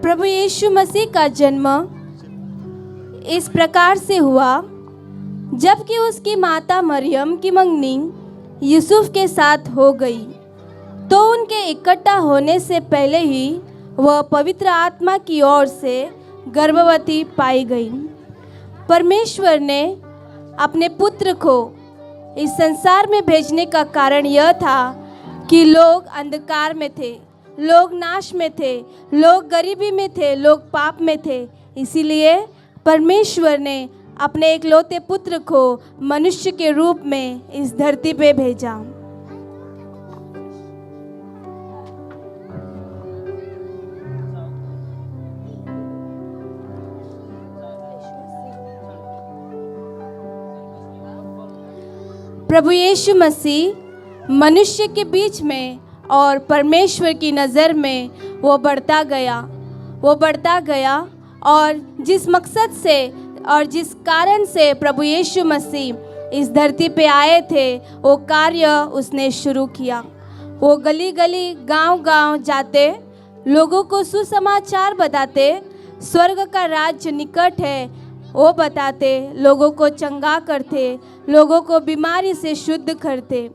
प्रभु यीशु मसीह का जन्म इस प्रकार से हुआ, जबकि उसकी माता मरियम की मंगनी यूसुफ के साथ हो गई, तो उनके इकट्ठा होने से पहले ही वह पवित्र आत्मा की ओर से गर्भवती पाई गई। परमेश्वर ने अपने पुत्र को इस संसार में भेजने का कारण यह था कि लोग अंधकार में थे, लोग नाश में थे, लोग गरीबी में थे, लोग पाप में थे। इसीलिए परमेश्वर ने अपने इकलौते पुत्र को मनुष्य के रूप में इस धरती पे भेजा। प्रभु यीशु मसीह मनुष्य के बीच में और परमेश्वर की नज़र में वो बढ़ता गया और जिस मकसद से और जिस कारण से प्रभु यीशु मसीह इस धरती पे आए थे, वो कार्य उसने शुरू किया। वो गली गली गांव-गांव जाते, लोगों को सुसमाचार बताते, स्वर्ग का राज्य निकट है वो बताते, लोगों को चंगा करते, लोगों को बीमारी से शुद्ध करते।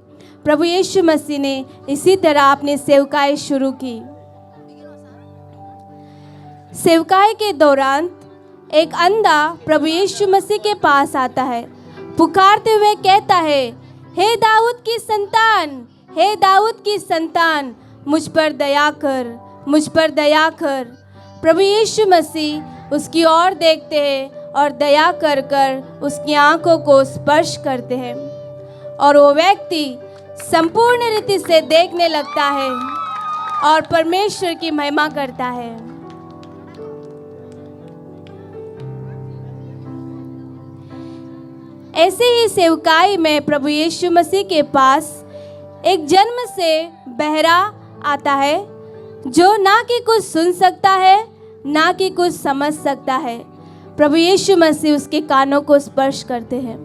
प्रभु यीशु मसीह ने इसी तरह अपनी सेवकाई शुरू की। सेवकाई के दौरान एक अंधा प्रभु यीशु मसीह के पास आता है, पुकारते हुए कहता है, हे दाऊद की संतान, हे दाऊद की संतान, मुझ पर दया कर, मुझ पर दया कर। प्रभु यीशु मसीह उसकी ओर देखते हैं और दया कर कर उसकी आंखों को स्पर्श करते हैं और वो व्यक्ति संपूर्ण रीति से देखने लगता है और परमेश्वर की महिमा करता है। ऐसे ही सेवकाई में प्रभु यीशु मसीह के पास एक जन्म से बहरा आता है, जो ना कि कुछ सुन सकता है ना कि कुछ समझ सकता है। प्रभु यीशु मसीह उसके कानों को स्पर्श करते हैं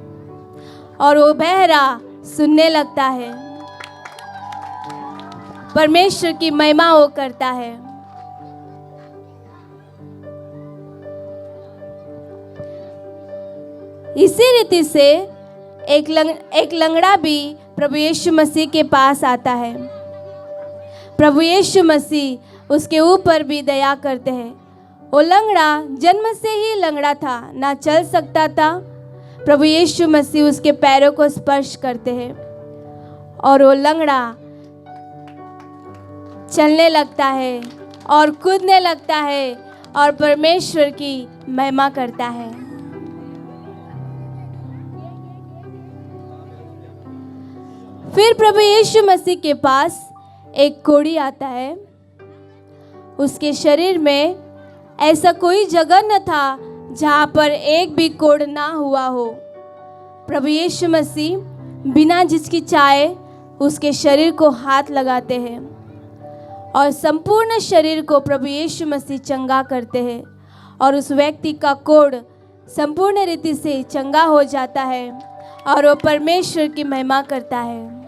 और वो बहरा सुनने लगता है, परमेश्वर की महिमा वो करता है। इसी रीति से एक लंगड़ा भी प्रभु यीशु मसीह के पास आता है। प्रभु यीशु मसीह उसके ऊपर भी दया करते हैं। वो लंगड़ा जन्म से ही लंगड़ा था, ना चल सकता था। प्रभु यीशु मसीह उसके पैरों को स्पर्श करते हैं और वो लंगड़ा चलने लगता है और कूदने लगता है और परमेश्वर की महिमा करता है। फिर प्रभु यीशु मसीह के पास एक कोढ़ी आता है। उसके शरीर में ऐसा कोई जगह न था जहाँ पर एक भी कोढ़ ना हुआ हो। प्रभु यीशु मसीह बिना हिचकिचाए उसके शरीर को हाथ लगाते हैं और संपूर्ण शरीर को प्रभु यीशु मसीह चंगा करते हैं और उस व्यक्ति का कोढ़ संपूर्ण रीति से चंगा हो जाता है और वो परमेश्वर की महिमा करता है।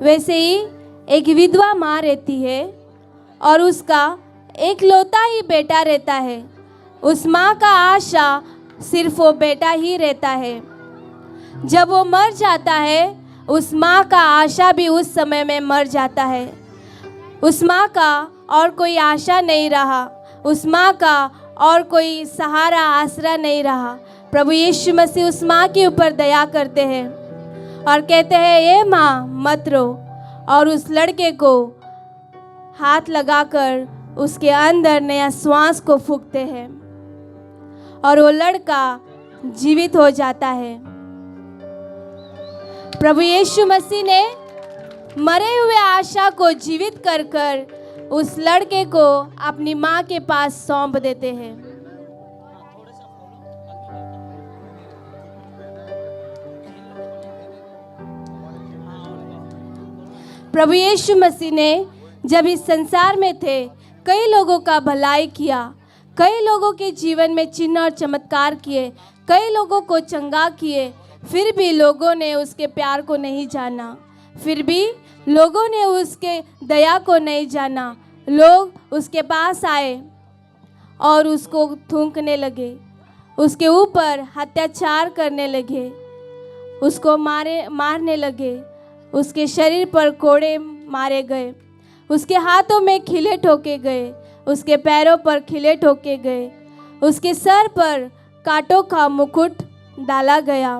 वैसे ही एक विधवा माँ रहती है और उसका एक लौता ही बेटा रहता है। उस माँ का आशा सिर्फ वो बेटा ही रहता है। जब वो मर जाता है, उस माँ का आशा भी उस समय में मर जाता है। उस माँ का और कोई आशा नहीं रहा, उस माँ का और कोई सहारा आसरा नहीं रहा। प्रभु यीशु मसीह उस माँ के ऊपर दया करते हैं और कहते हैं, ये माँ मत रो, और उस लड़के को हाथ लगाकर उसके अंदर नया श्वास को फूंकते हैं और वो लड़का जीवित हो जाता है। प्रभु यीशु मसीह ने मरे हुए आशा को जीवित कर कर उस लड़के को अपनी माँ के पास सौंप देते हैं। प्रभु यीशु मसीह ने जब इस संसार में थे, कई लोगों का भलाई किया, कई लोगों के जीवन में चिन्ह और चमत्कार किए, कई लोगों को चंगा किए, फिर भी लोगों ने उसके प्यार को नहीं जाना, फिर भी लोगों ने उसके दया को नहीं जाना। लोग उसके पास आए और उसको थूकने लगे, उसके ऊपर अत्याचार करने लगे, उसको मारने लगे, उसके शरीर पर कोड़े मारे गए, उसके हाथों में खिले ठोके गए, उसके पैरों पर खिले ठोके गए, उसके सर पर कांटों का मुकुट डाला गया।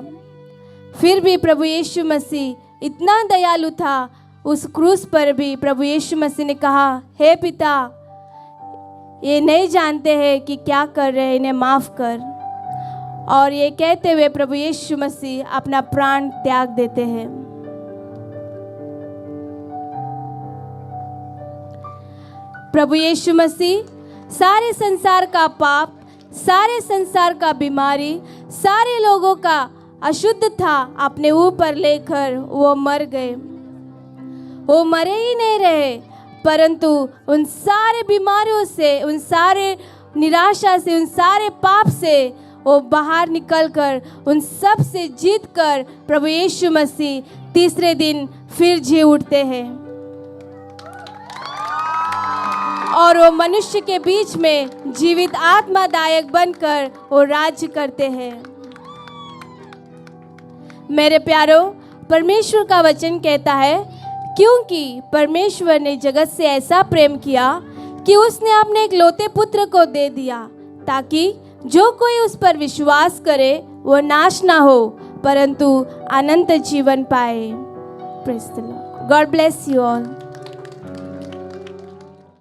फिर भी प्रभु यीशु मसीह इतना दयालु था, उस क्रूस पर भी प्रभु यीशु मसीह ने कहा, हे पिता, ये नहीं जानते हैं कि क्या कर रहे हैं, इन्हें माफ़ कर। और ये कहते हुए प्रभु यीशु मसीह अपना प्राण त्याग देते हैं। प्रभु यीशु मसीह सारे संसार का पाप, सारे संसार का बीमारी, सारे लोगों का अशुद्ध था अपने ऊपर लेकर वो मर गए। वो मरे ही नहीं रहे, परंतु उन सारे बीमारियों से, उन सारे निराशा से, उन सारे पाप से वो बाहर निकलकर, उन सब से जीत कर प्रभु यीशु मसीह तीसरे दिन फिर जी उठते हैं और वो मनुष्य के बीच में जीवित आत्मादायक बनकर वो राज्य करते हैं। मेरे प्यारो, परमेश्वर का वचन कहता है, क्योंकि परमेश्वर ने जगत से ऐसा प्रेम किया कि उसने अपने एकलौते पुत्र को दे दिया, ताकि जो कोई उस पर विश्वास करे वो नाश ना हो, परंतु अनंत जीवन पाए। Praise the Lord. God bless you all.